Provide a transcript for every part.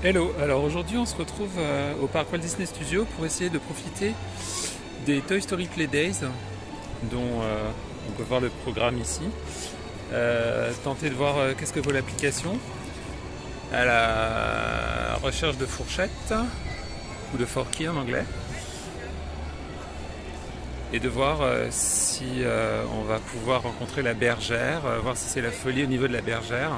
Hello, alors aujourd'hui on se retrouve au parc Walt Disney Studios pour essayer de profiter des Toy Story Play Days dont on peut voir le programme ici. Tenter de voir qu'est-ce que vaut l'application à la recherche de fourchettes ou de forky en anglais et de voir si on va pouvoir rencontrer la bergère, voir si c'est la folie au niveau de la bergère.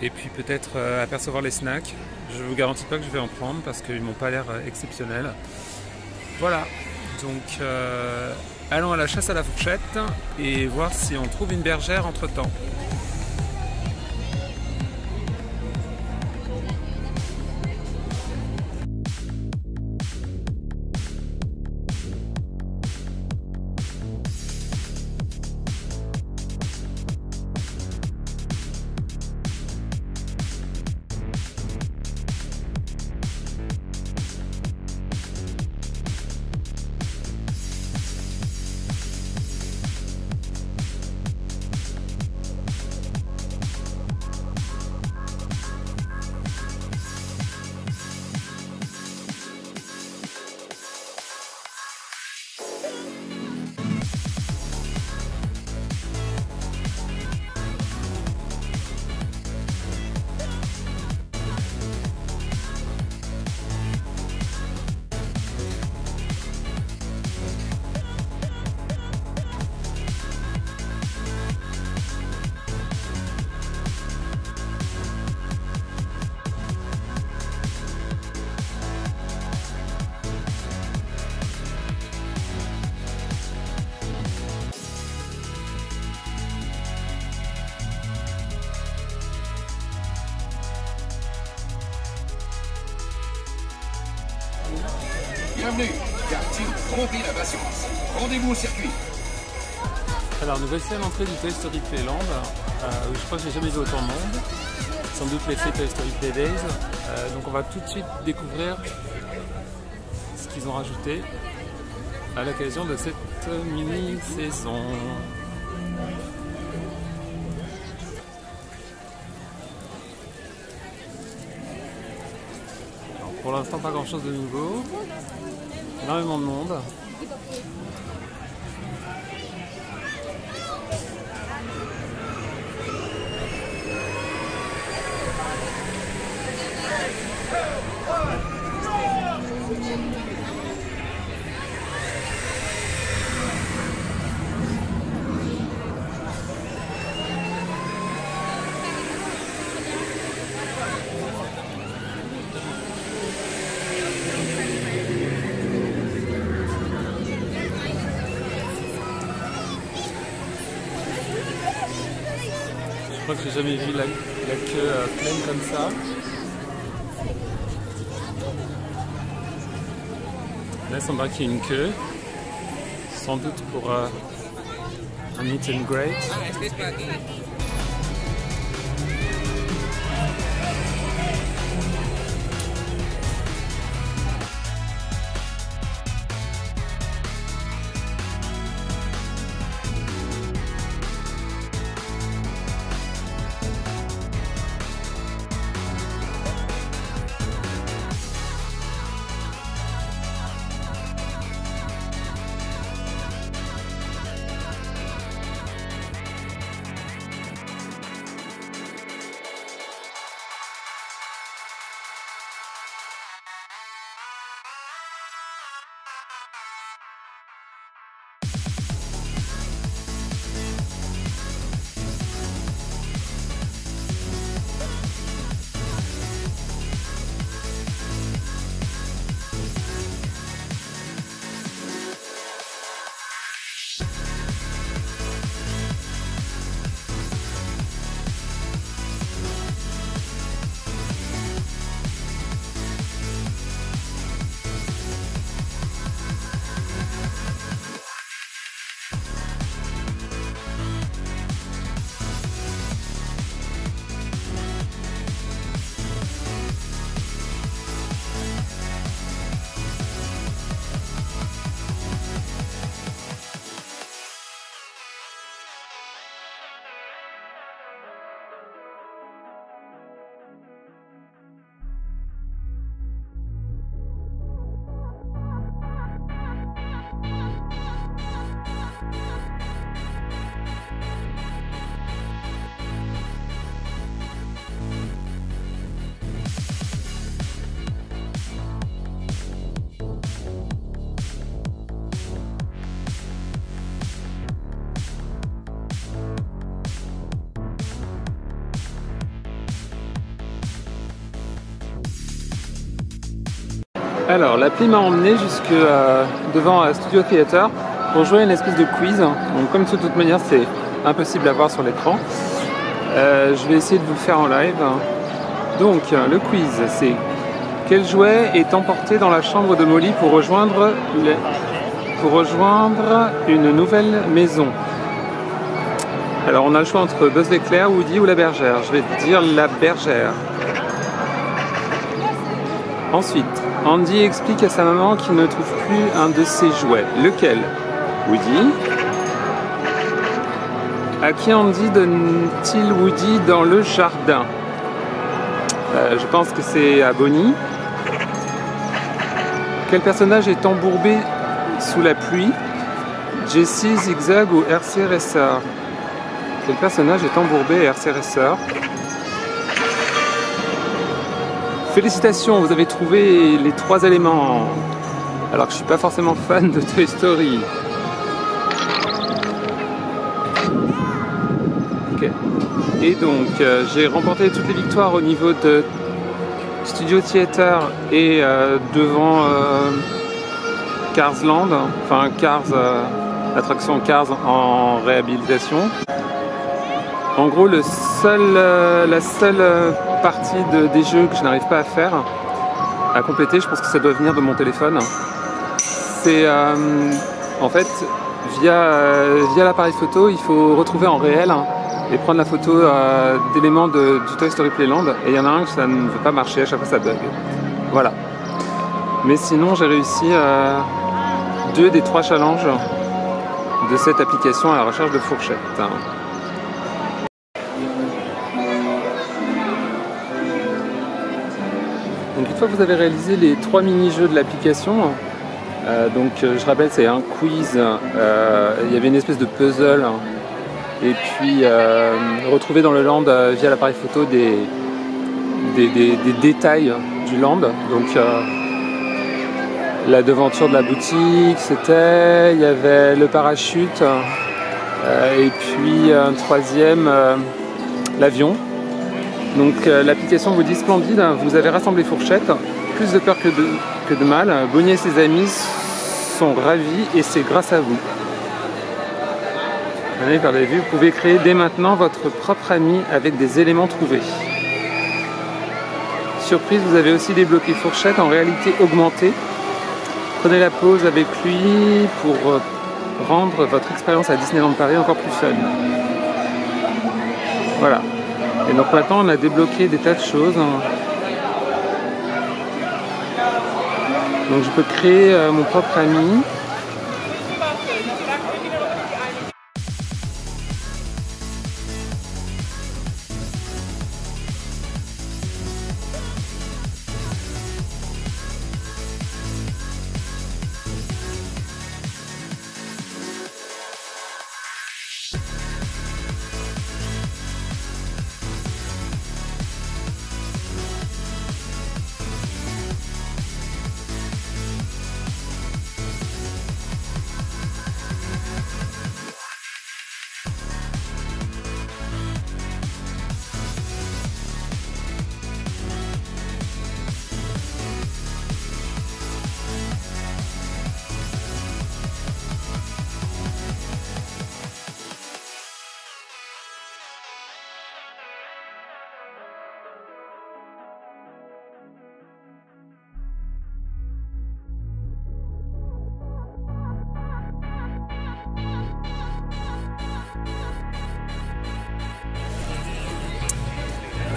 Et puis peut-être apercevoir les snacks. Je ne vous garantis pas que je vais en prendre parce qu'ils m'ont pas l'air exceptionnels. Voilà, donc allons à la chasse à la fourchette et voir si on trouve une bergère entre temps. Bienvenue, car-t-il trompé la patience? Rendez-vous au circuit. Alors nous voici à l'entrée du Toy Story Playland, où je crois que j'ai jamais vu autant de monde. Sans doute l'effet Toy Story Play Days. Donc on va tout de suite découvrir ce qu'ils ont rajouté à l'occasion de cette mini-saison. Pour l'instant, pas grand chose de nouveau. Énormément de monde. Je crois que j'ai jamais vu la queue pleine comme ça. Là, il semblerait qu'il y ait une queue, sans doute pour un meet and greet. Alors, l'appli m'a emmené jusque devant Studio Theater pour jouer à une espèce de quiz. Donc, comme de toute manière, c'est impossible à voir sur l'écran. Je vais essayer de vous le faire en live. Donc, le quiz, c'est quel jouet est emporté dans la chambre de Molly pour rejoindre une nouvelle maison? Alors, on a le choix entre Buzz l'éclair, Woody ou la bergère. Je vais dire la bergère. Ensuite, Andy explique à sa maman qu'il ne trouve plus un de ses jouets. Lequel? Woody. À qui Andy donne-t-il Woody dans le jardin? Je pense que c'est à Bonnie. Quel personnage est embourbé sous la pluie? Jessie, Zigzag ou RC Racer? Quel personnage est embourbé RC Racer? Félicitations, vous avez trouvé les 3 éléments. Alors que je suis pas forcément fan de Toy Story. Ok. Et donc, j'ai remporté toutes les victoires au niveau de Studio Theater et devant Cars Land, enfin Cars, l'attraction Cars en réhabilitation. En gros, la seule partie des jeux que je n'arrive pas à faire, à compléter, je pense que ça doit venir de mon téléphone. C'est en fait via l'appareil photo, il faut retrouver en réel et prendre la photo d'éléments du Toy Story Playland. Et il y en a un que ça ne veut pas marcher, à chaque fois ça bug. Voilà. Mais sinon, j'ai réussi 2 des 3 challenges de cette application à la recherche de fourchettes. Donc une fois que vous avez réalisé les 3 mini-jeux de l'application, donc je rappelle c'est un quiz, il y avait une espèce de puzzle, et puis retrouver dans le land via l'appareil photo des détails du land. Donc la devanture de la boutique, c'était, il y avait le parachute, et puis un troisième, l'avion. Donc l'application vous dit splendide, vous avez rassemblé fourchette, plus de peur que de mal. Bonnie et ses amis sont ravis et c'est grâce à vous. Allez, par la vue, vous pouvez créer dès maintenant votre propre ami avec des éléments trouvés. Surprise, vous avez aussi débloqué fourchette en réalité augmentée. Prenez la pause avec lui pour rendre votre expérience à Disneyland Paris encore plus fun. Voilà. Et donc maintenant on a débloqué des tas de choses. Donc je peux créer mon propre ami.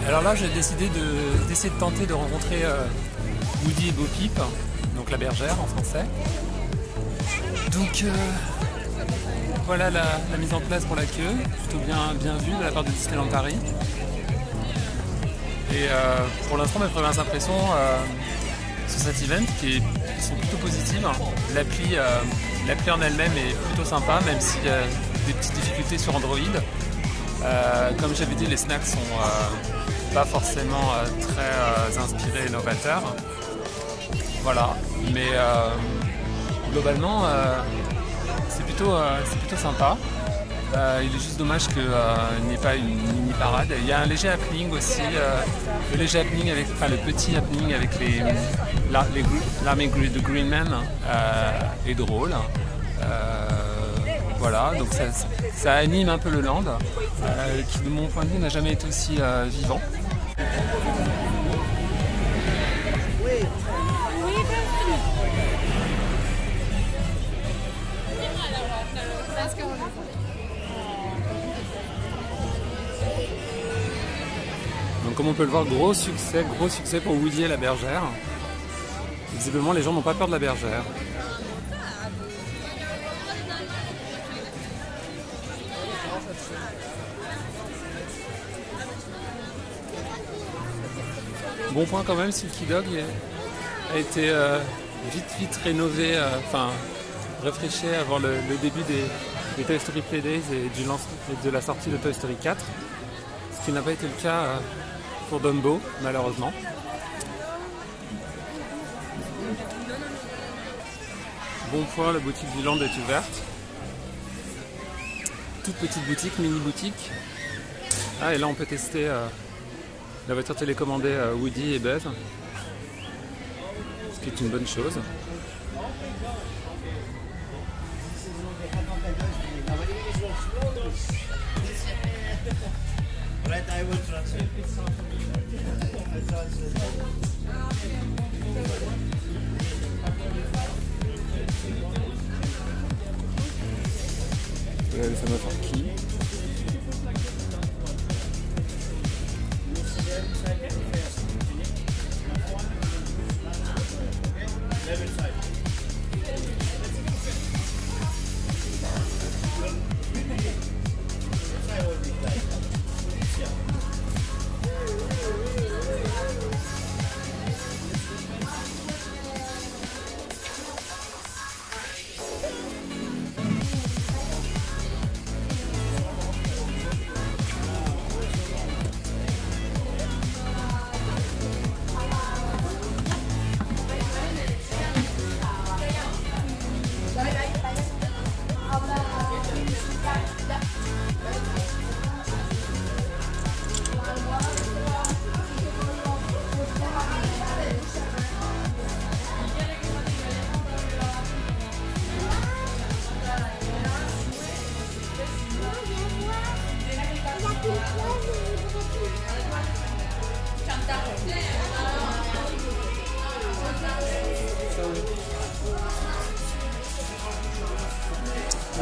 Alors là, j'ai décidé d'essayer de tenter de rencontrer Woody et Bo Peep, donc la bergère en français. Donc voilà la mise en place pour la queue, plutôt bien vue de la part de Disneyland Paris. Et pour l'instant, mes premières impressions sur cet event qui sont plutôt positives. L'appli en elle-même est plutôt sympa, même s'il y a des petites difficultés sur Android. Comme j'avais dit, les snacks sont pas forcément très inspirés et novateurs. Voilà, mais globalement c'est plutôt sympa. Il est juste dommage qu'il n'y ait pas une mini parade. Il y a un léger happening aussi, le léger happening avec, enfin le petit happening avec l'armée de Green Man est drôle. Voilà, donc ça anime un peu le land, qui de mon point de vue n'a jamais été aussi vivant. Donc comme on peut le voir, gros succès pour Woody et la bergère. Visiblement les gens n'ont pas peur de la bergère. Bon point quand même, Silky Dog a été vite rénové, enfin rafraîchi avant le début des Toy Story Play Days et de la sortie de Toy Story 4. Ce qui n'a pas été le cas pour Dumbo, malheureusement. Bon point, la boutique du Land est ouverte. Toute petite boutique, mini boutique. Ah, et là on peut tester la voiture télécommandée Woody et Buzz. Ce qui est une bonne chose. Le fameux Forky.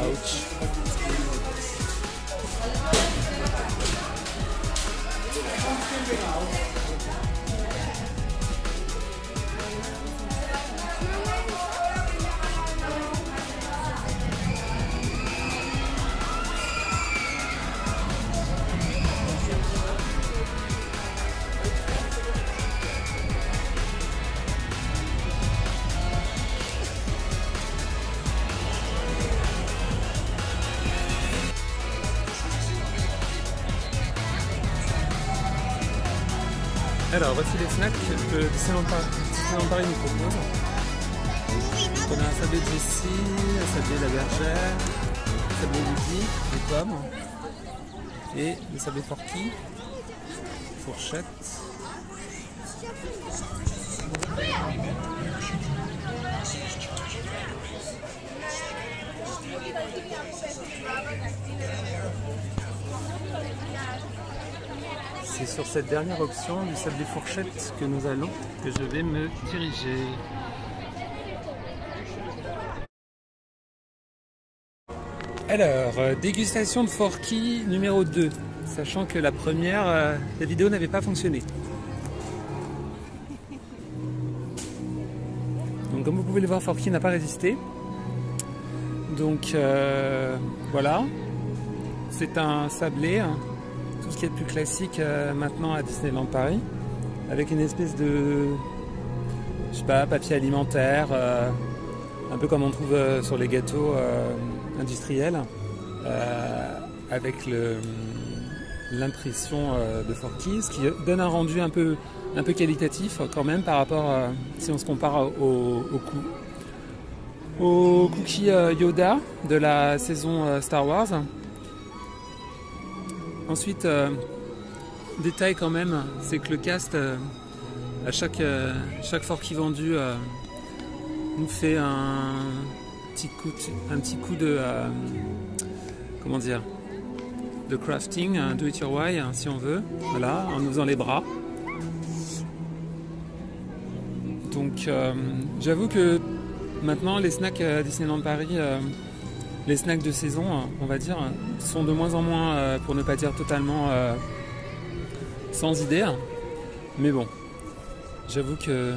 Ouch. Alors voici les snacks que Disneyland Paris nous propose. On a un sablé de Jessie, un sablé de la bergère, un sablé Woody, des pommes et le sablé Forky, fourchette. C'est sur cette dernière option du sablé fourchette que nous allons, que je vais me diriger. Alors, dégustation de Forky numéro 2, sachant que la première, la vidéo n'avait pas fonctionné. Donc comme vous pouvez le voir, Forky n'a pas résisté. Donc voilà, c'est un sablé. Tout ce qui est plus classique maintenant à Disneyland Paris, avec une espèce de, je sais pas, papier alimentaire, un peu comme on trouve sur les gâteaux industriels, avec l'impression de Forky, ce qui donne un rendu un peu qualitatif quand même par rapport, si on se compare au cookie Yoda de la saison Star Wars. Ensuite, détail quand même, c'est que le cast, à chaque Forky vendu, nous fait un petit coup de comment dire, de crafting, un do it your way si on veut, voilà, en nous faisant les bras. Donc j'avoue que maintenant les snacks à Disneyland Paris, les snacks de saison, on va dire, sont de moins en moins, pour ne pas dire totalement sans idée. Mais bon, j'avoue que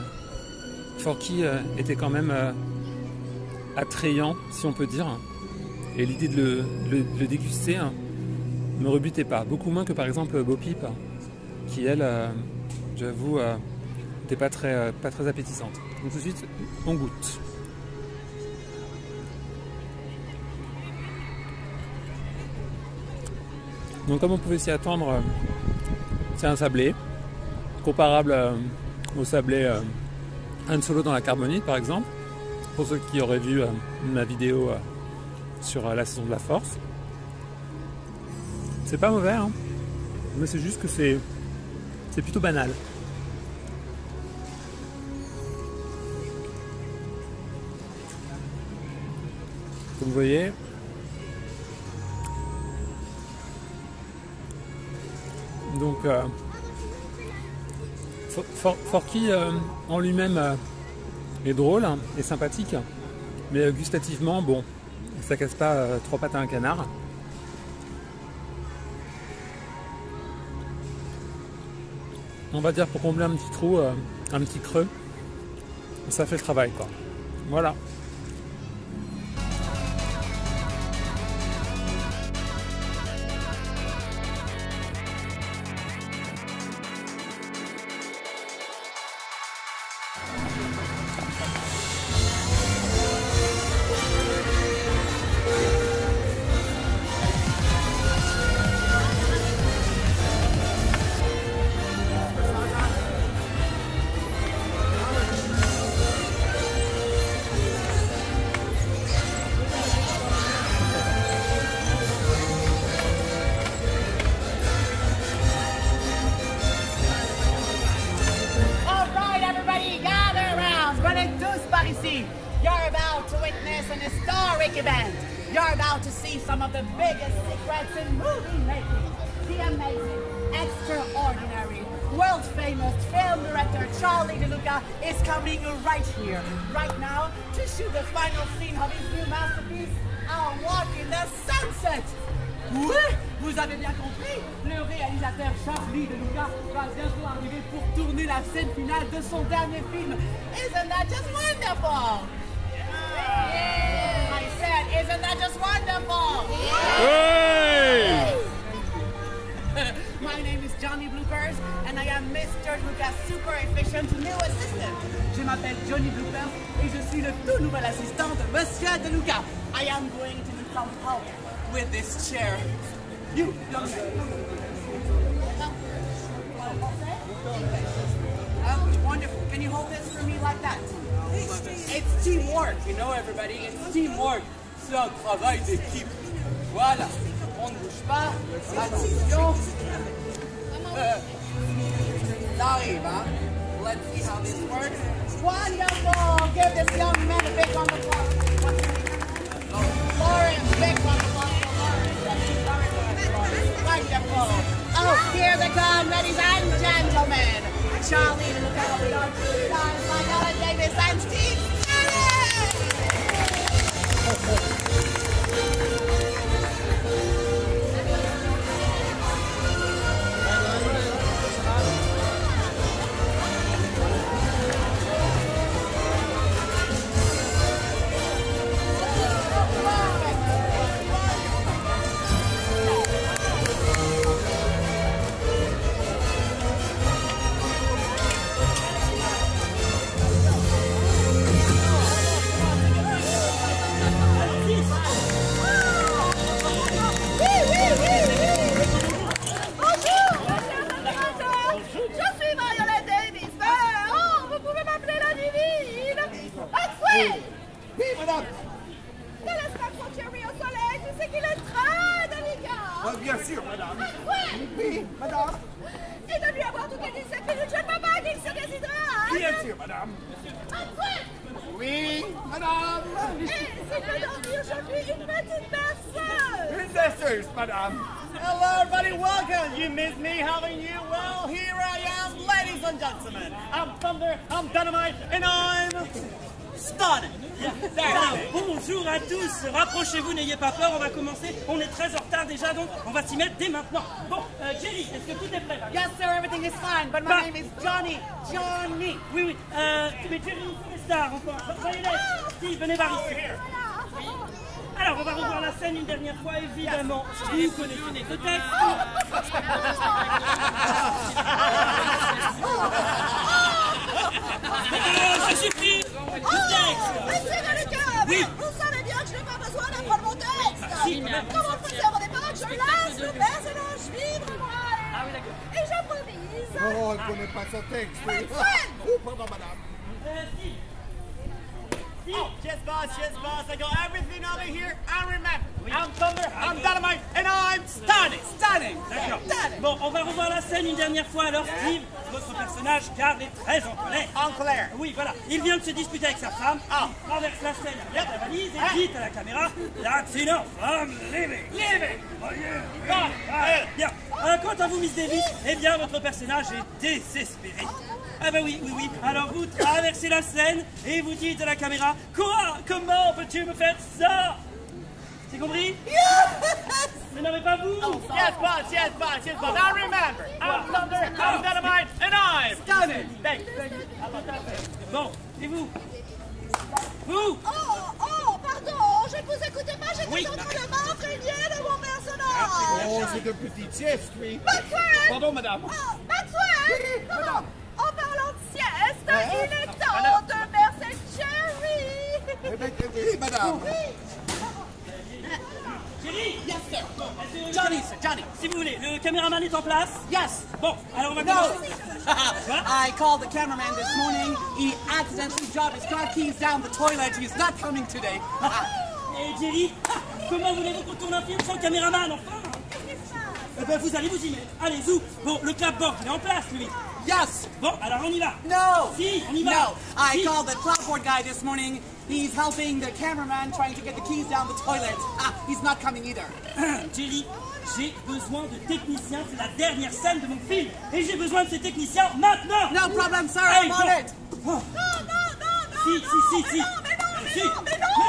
Forky était quand même attrayant, si on peut dire. Et l'idée de le déguster me rebutait pas. Beaucoup moins que par exemple Bo Peep, qui elle, j'avoue, n'était pas très appétissante. Donc tout de suite, on goûte. Donc comme on pouvait s'y attendre, c'est un sablé, comparable au sablé Han Solo dans la Carbonite par exemple, pour ceux qui auraient vu ma vidéo sur la saison de la Force. C'est pas mauvais, hein, mais c'est juste que c'est plutôt banal. Comme vous voyez, donc Forky en lui-même est drôle et sympathique, mais gustativement, bon, ça casse pas trois pattes à un canard. On va dire pour combler un petit trou, un petit creux, ça fait le travail, quoi. Voilà. You're about to witness an historic event. You're about to see some of the biggest secrets in movie making. The amazing, extraordinary, world-famous film director Charlie DeLuca is coming right here, right now, to shoot the final scene of his new masterpiece, A Walk in the Sunset. Oui, vous avez bien compris, le réalisateur Charlie DeLuca va bientôt arriver pour tourner la scène finale de son dernier film. Isn't that just wonderful? Yeah. I said, isn't that just wonderful? Hey! My name is Johnny Bloopers, and I am Mr. Lucas' super efficient new assistant. Je m'appelle Johnny Bloopers, et je suis le tout nouvel assistant de Monsieur DeLuca. I am going to need some help with this chair. You, young man. Wonderful. Can you hold this for me like that? It's teamwork, you know, everybody. It's teamwork. C'est un travail d'équipe. Voilà. On ne bouge pas. Attention. Ça arrive, hein? Let's see how this works. Wonderful. Give this young man a big round of applause. Lawrence, big round of applause for Lawrence. Wonderful. Oh, here they come, ladies and gentlemen. Charlie, look out the dog. Guys, Viola Davis and Steve. Madame. Et de lui avoir tout dit 7 minutes, je ne peux pas qu'il se déshydrate. Bien sûr, madame. Antoine! Oui, madame. Et c'est que dormir aujourd'hui une petite berceuse. Une berceuse, madame. Hello, everybody. Welcome. You miss me having you? Well, here I am, ladies and gentlemen. I'm Thunder, I'm Dynamite, and I'm stunning. Alors, bonjour à tous, rapprochez-vous, n'ayez pas peur, on va commencer. On est très en retard déjà, donc on va s'y mettre dès maintenant. Bon, Jerry, est-ce que tout est prêt? Yes, sir, everything is fine, but my name is Johnny. Johnny. Oui, oui, mais Jerry, c'est les stars, enfin. Violet, Steve, venez par ici. Alors, on va revoir la scène une dernière fois, évidemment. Vous connaissez les deux textes. Ça suffit. Le texte. Monsieur Gallican, Oui. vous savez bien que je n'ai pas besoin d'apprendre mon texte. Si, Comme on faisait au départ, je lance le personnage vivre moi. Et j'improvise. Oh, elle ne connaît pas son texte. Oh, pardon, madame. Steve. Oh, yes, boss, I got everything over here. I remember. I'm Thunder, I'm Dynamite, and I'm stunning. Stunning. D'accord. Bon, on va revoir la scène une dernière fois. Alors, Steve, votre personnage, Carl, est très en colère. En colère. Oui, voilà. Il vient de se disputer avec sa femme. Il traverse la scène avec la valise et dit à la caméra, "That's enough, I'm leaving." Leaving. Bien. Quant à vous, Miss Davis, eh bien, votre personnage est désespéré. Ah bah oui. Alors vous traversez la scène et vous dites à la caméra, "Quoi? Comment peux-tu me faire ça?" C'est compris? Mais non, mais pas vous. Yes, boss, I remember. I'm Thunder, I'm Dynamite, and I'm stunning. Thank you. Bon, et vous? Vous? Oh, pardon, je ne vous écoutais pas, j'étais Oui. en train de m'imprégner de mon personnage. Oh, c'est de petites siestes, oui. Maxwell! Pardon, madame. Oh, Maxwell! Madame. En parlant de sieste, il est temps de bercer Jerry. Eh bien, oui, madame. Jerry? Yes, sir. Johnny, Johnny. si vous voulez, le caméraman est en place? Yes. Bon, alors on va No. commencer. I called the cameraman this morning. He accidentally dropped his car keys down the toilet. He's not coming today. Et Jerry, comment voulez-vous qu'on tourne un film sans caméraman, enfin? Eh ben, vous allez vous y mettre. Allez, zou. Bon, le clapboard, il est en place, lui. Yes. Bon, alors on y va. No. Si, on y va. No. I Si. called the clapboard guy this morning. He's helping the cameraman trying to get the keys down the toilet. He's not coming either. Jerry, j'ai besoin de techniciens. C'est la dernière scène de mon film. Et j'ai besoin de ces techniciens maintenant. No problem, sir. Allez, I'm bon. on it. Oh. Non. Si. Mais non, Si.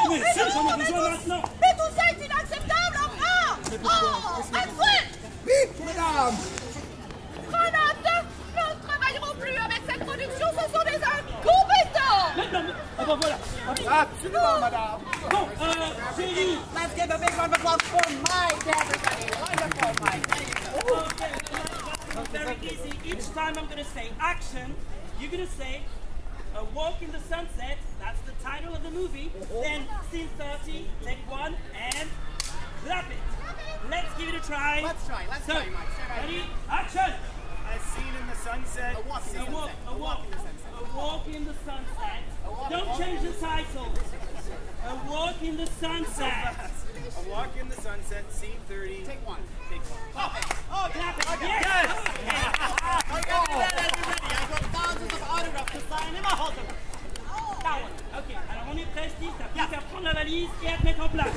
mais si, j'en ai besoin maintenant. Mais tout ça est inacceptable, enfin. Oh, Maxwell! Oui, madame. Grenade, nous ne travaillerons plus avec cette production, ce sont des incompétents. Maintenant, ah ben voilà. Absolument, madame. Bon, Jerry. Let's give a big round of applause for Mike, everybody. Wonderful, Mike. Very easy. Each time I'm going to say action, you're going to say A Walk in the Sunset. That's the title of the movie. Then scene 30, take one, and clap it. Let's give it a try. Let's try, Mike. Ready? Action! A scene in the sunset. A walk in the sunset. A walk in the sunset. Don't change the title. A Walk in the Sunset. A Walk in the Sunset, scene 30. Take one. Clap it. Yes! I got thousands of autographs to sign in my hotel. Ok, alors on est prêt, Steve. T'as plus qu'à prendre la valise et à te mettre en place.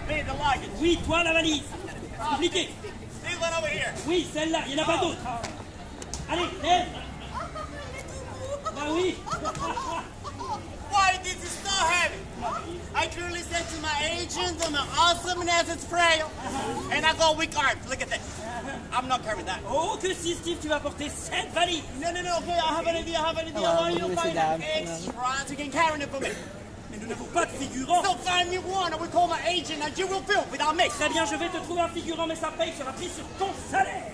Hey, the luggage. Oui, toi la valise. Compliqué. This one over here. Oui, celle-là, il n'y en a pas d'autres. Allez, lève. Bah oui. Why this is so heavy? I clearly said to my agent that my awesomeness is frail. And I go weak arms. Look at this. I'm not carrying that. Oh, que si, Steve, tu vas porter cette valise. No, okay, I have an idea. I want you to find an extra so you can carry it for me. Mais nous n'avons pas de figurant. So find me one, I will call my agent and you will film without me. Très bien, je vais te trouver un figurant, mais sa paye sera prise sur ton salaire.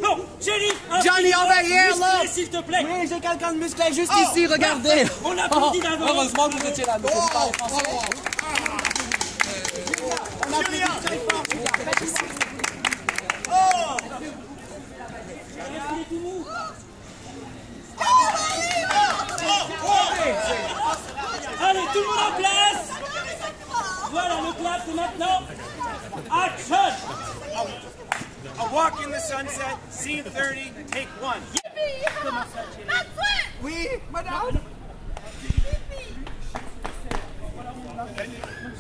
Bon, Jerry, un Johnny, figurant over here, musclé, look. s'il te plaît. Oui, j'ai quelqu'un de musclé juste ici, regardez. On l'applaudit d'avance. Heureusement que vous étiez là, monsieur. Parlez français. On applaudit très fort. Oh! Il est tout mou. Allez, tout le monde en place. Voilà, le clap, c'est maintenant. Action! A Walk in the Sunset, scene 30, take 1. Comment ça, Thierry? Oui, madame.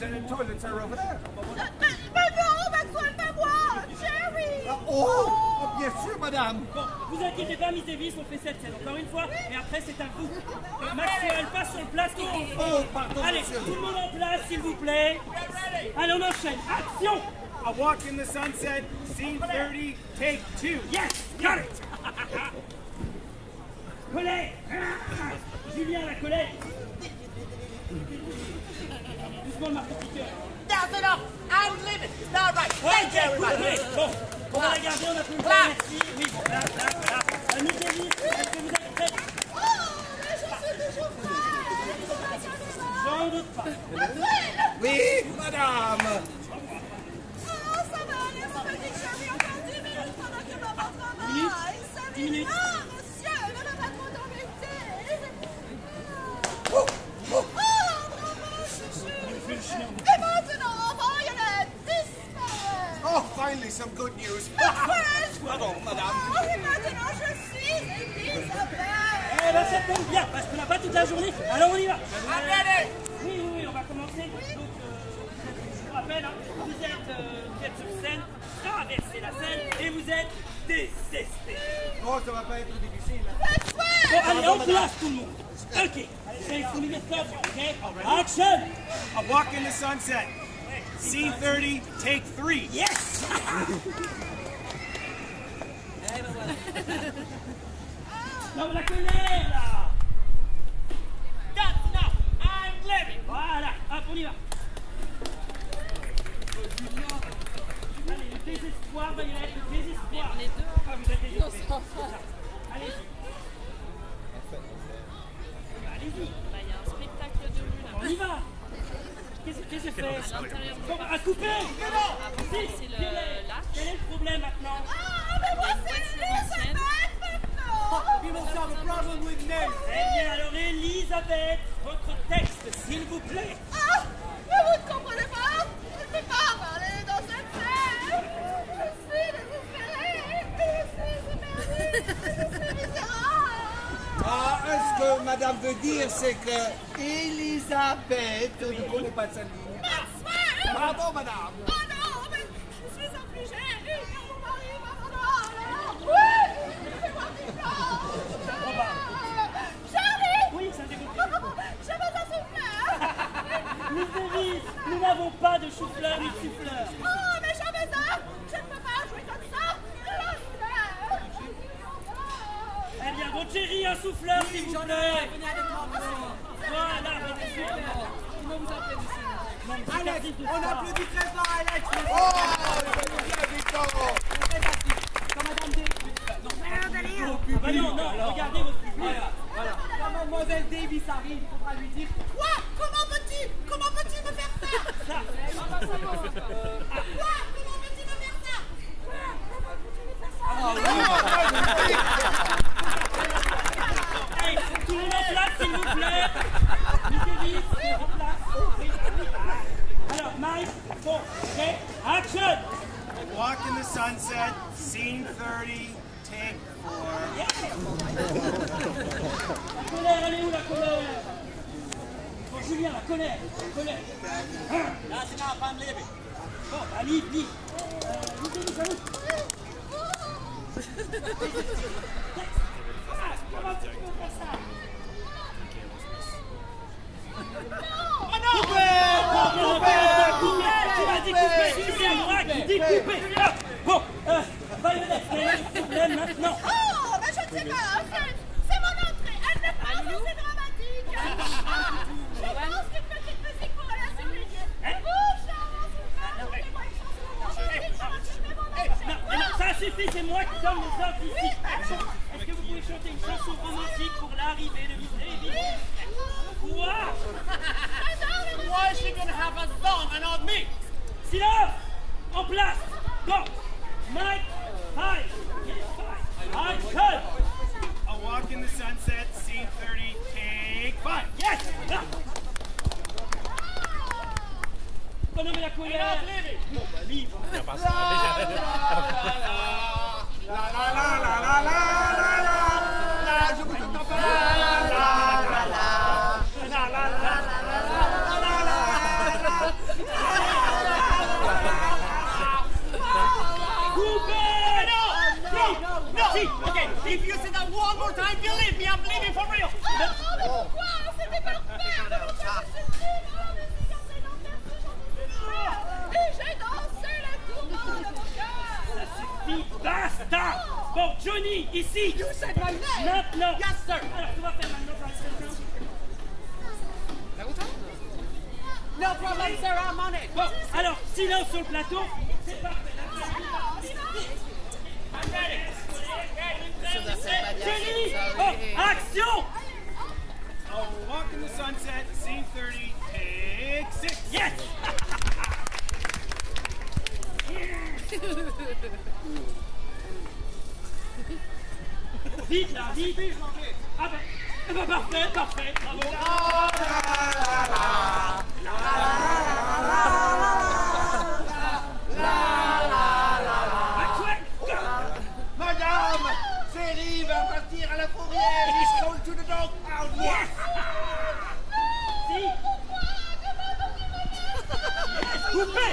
The toilets are over there. Oh, bien sûr, madame. Bon, vous inquiétez pas, Miss Davis, on fait cette scène encore une fois, et après c'est à vous. Maxwell, passe sur le plateau. Oh, pardon, Allez, monsieur. tout le monde en place, s'il vous plaît. Allez, on enchaîne. Action! A Walk in the Sunset, scene 30, take 2. Yes, got it. Collet. Julien, la Collet. Doucement le marteau-piqueur. That's enough. I'm leaving. It's not right. Thank you, everybody. Bon, on va la garder, on a plus le temps, merci. Oui, bon, là. Miss Davis, est-ce que vous êtes prête? J'en doute pas. Oui, madame. 10 minutes. Oh, finally, some good news. Pardon, madame. Eh ben ça tombe bien, parce qu'on n'a pas toute la journée. Alors on y va. I'm ready. Oui, on va commencer. Donc, je vous rappelle, hein, vous êtes sur scène, traversez la scène et vous êtes désespéré. Oh, ça va pas être difficile. Bon, allez, en place tout le monde. Ok, allez, c'est une stop, ok? Action! A Walk in the Sunset, scene 30, take 3. Yes! Non, mais la connais, là! That's enough. I'm leaving. Voilà, hop, on y va. Allez, le désespoir va y être, le désespoir. Ah, vous êtes désespérés. Allez-y. Allez-y. Il y a un spectacle de rue là. On y va. Qu'est-ce que j'ai fait? Bon, à couper. Après, c'est le lac. Quel est le problème maintenant? We must have a problem with names. Eh bien, alors, Elisabeth, votre texte, s'il vous plaît. Ah, ce que madame veut dire, c'est que Elisabeth ne connaît pas sa ligne. Bravo, madame. Oui, ça j'ai compris. Miss Davis, nous n'avons pas de chou-fleur ni de souffleur. Eh bien, votre chéri, un souffleur, s'il vous plaît. Voilà, votre souffleur. Comment vous appelez, monsieur? Alex, on applaudit très fort, Alex. Oh, Victor. Bah non, regardez votre public. Quand mademoiselle Davis arrive, il faudra lui dire Quoi? Comment peux-tu me faire ça? Ça. Quoi? Comment peux-tu me faire ça? Hey, tout le monde en place, s'il vous plaît. Miss Davis, en place. Alors, Mike, bon, ok, action. A Walk in the Sunset, scene 30, take 4. La colère, elle est où la colère? Bon, Julien, la colère. That's enough. I'm leaving. Bon, bah, livre. Miss Davis, à vous. Comment tu peux faire ça? Tu m'as dit couper. C'est moi qui dis couper. Bon, Violet, quel est le problème maintenant? Oh, mais je ne sais pas, c'est mon entrée. Elle n'est pas assez dramatique. Je pense qu'une petite musique pour aller surveiller. Non, ça suffit, c'est moi qui donne les ordres ici. Est-ce que vous pouvez chanter une chanson romantique pour l'arrivée de Miss Davis? Quoi? Why is she gonna have a song and not me? Silence! En place! Go! Mike, 5! Yes, 5! Action! A Walk in the Sunset, scene 30, take 5. Yes! Là! Oh non, mais la colère! Bon, bah, livre! la la la one more time, believe me, I'm leaving for real. Pourquoi? C'était parfait! Et j'ai dansé le tournant de mon cœur! Ça suffit, basta! Bon, Johnny, ici! You said my name! Maintenant! Yes, sir. Alors, tu vas faire maintenant, Johnny. No problem, sir, I'm on it. Bon, alors, silence sur le plateau. C'est parfait. Johnny! Oh, action! Oh, Walk in the Sunset, scene 30, take 6. Yes! Vite là, vite! Ah ben, parfait, parfait, bravo! Madame, Chérie va partir à la fourrière. He's going to the dog pound. Yes! Si! Coupé!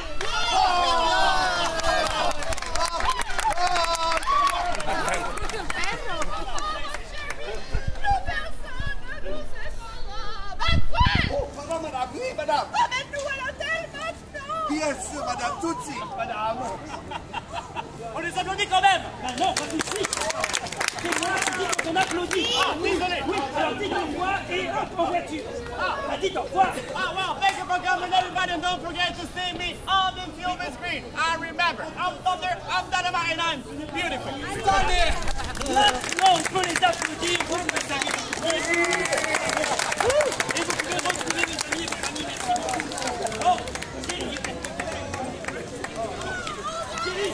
Pardon, madame. Oui, madame. Emmène-nous à l'hôtel maintenant! Bien sûr, madame. Tout de suite, madame. On les applaudit quand même. Ben non, pas tout de suite! C'est moi qui dis quand on applaudit! Ah, désolé. Oui, alors dites au revoir et hop en voiture! Ah, dites au revoir! Oh, well, thank you for coming, everybody, and don't forget to see me on the film screen. I remember, I'm Thunder, I'm Dynamite, and I'm beautiful. Maintenant, on peut les applaudir! Vous pouvez saluer. Et vous pouvez retrouver mes amis et vos amis, merci beaucoup! Oh, Thierry! Thierry,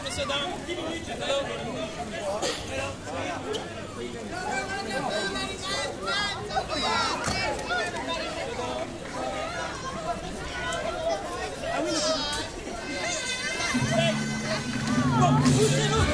monsieur Dame, 10 minutes, alors. Bon, poussez-vous!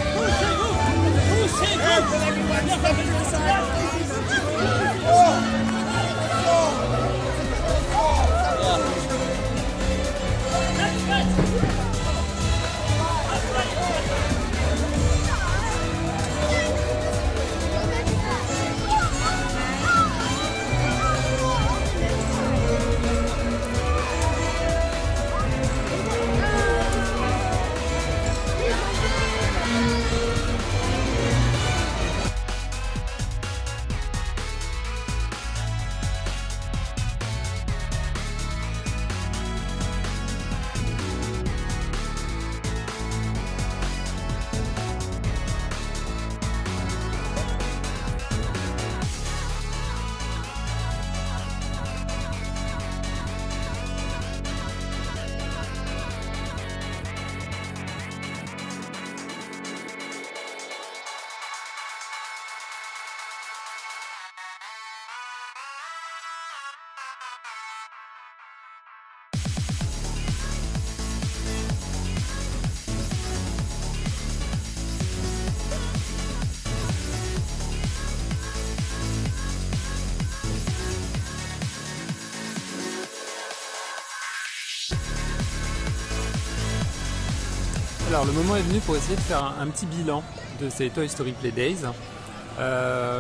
Alors le moment est venu pour essayer de faire un petit bilan de ces Toy Story Play Days.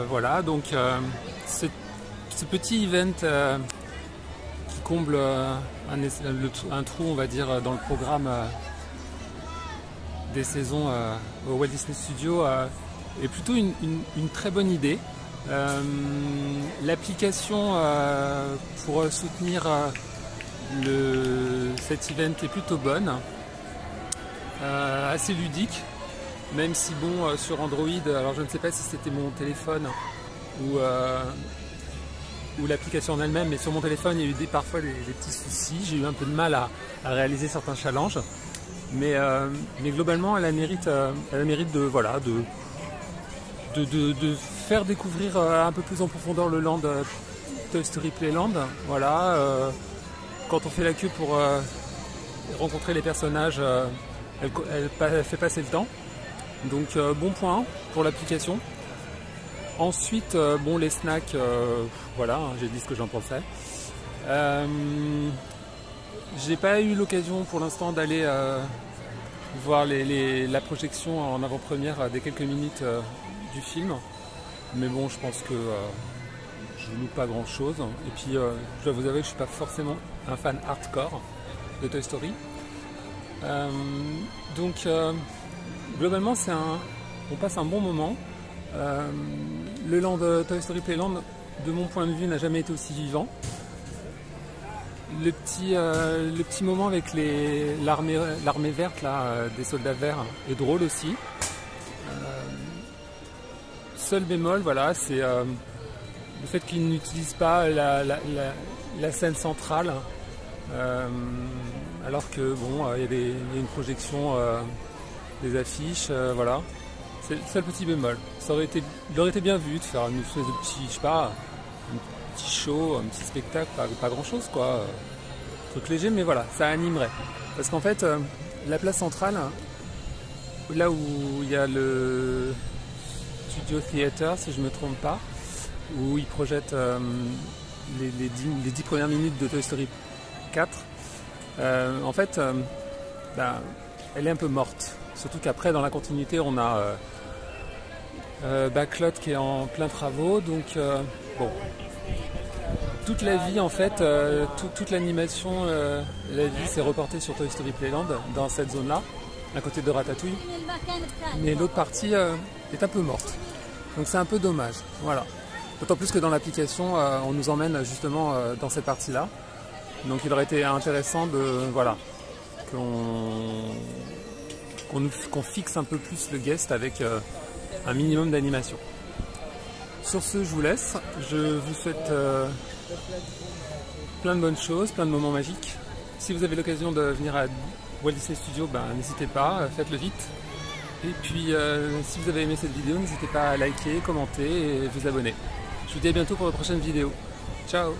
Voilà, donc ce petit event qui comble un trou, on va dire, dans le programme des saisons au Walt Disney Studios est plutôt une très bonne idée. L'application pour soutenir cet event est plutôt bonne. Assez ludique, même si bon sur Android, alors je ne sais pas si c'était mon téléphone ou l'application en elle-même, mais sur mon téléphone il y a eu parfois des petits soucis, j'ai eu un peu de mal à réaliser certains challenges, mais globalement elle a mérite de, voilà, de faire découvrir un peu plus en profondeur le land Toy Story Playland. Voilà, quand on fait la queue pour rencontrer les personnages, elle fait passer le temps, donc bon point pour l'application. Ensuite, bon, les snacks, voilà, j'ai dit ce que j'en pensais. J'ai pas eu l'occasion pour l'instant d'aller voir la projection en avant-première des quelques minutes du film. Mais bon, je pense que je loupe pas grand chose. Et puis, je dois vous avouer que je suis pas forcément un fan hardcore de Toy Story. Donc, globalement, on passe un bon moment. Le land Toy Story Playland, de mon point de vue, n'a jamais été aussi vivant. Le petit moment avec l'armée verte là, des soldats verts est drôle aussi. Seul bémol, voilà, c'est le fait qu'ils n'utilisent pas la scène centrale, alors que bon, il y a une projection des affiches, voilà. C'est le seul petit bémol. Il aurait été bien vu de faire une espèce de petit, je sais pas, un petit show, un petit spectacle, pas grand chose quoi. Truc léger, mais voilà, ça animerait. Parce qu'en fait, la place centrale, là où il y a le Studio Theater, si je ne me trompe pas, où ils projettent les 10 premières minutes de Toy Story 4, en fait, elle est un peu morte. Surtout qu'après, dans la continuité, on a Backlot qui est en plein travaux, donc bon. Toute la vie, en fait, toute l'animation, la vie s'est reportée sur Toy Story Playland, dans cette zone-là, à côté de Ratatouille. Mais l'autre partie est un peu morte. Donc c'est un peu dommage, voilà. D'autant plus que dans l'application, on nous emmène justement dans cette partie-là. Donc il aurait été intéressant qu'on fixe un peu plus le guest avec un minimum d'animation. Sur ce, je vous laisse. Je vous souhaite plein de bonnes choses, plein de moments magiques. Si vous avez l'occasion de venir à Walt Disney Studios, n'hésitez pas, faites-le vite. Et puis, si vous avez aimé cette vidéo, n'hésitez pas à liker, commenter et vous abonner. Je vous dis à bientôt pour la prochaine vidéo. Ciao!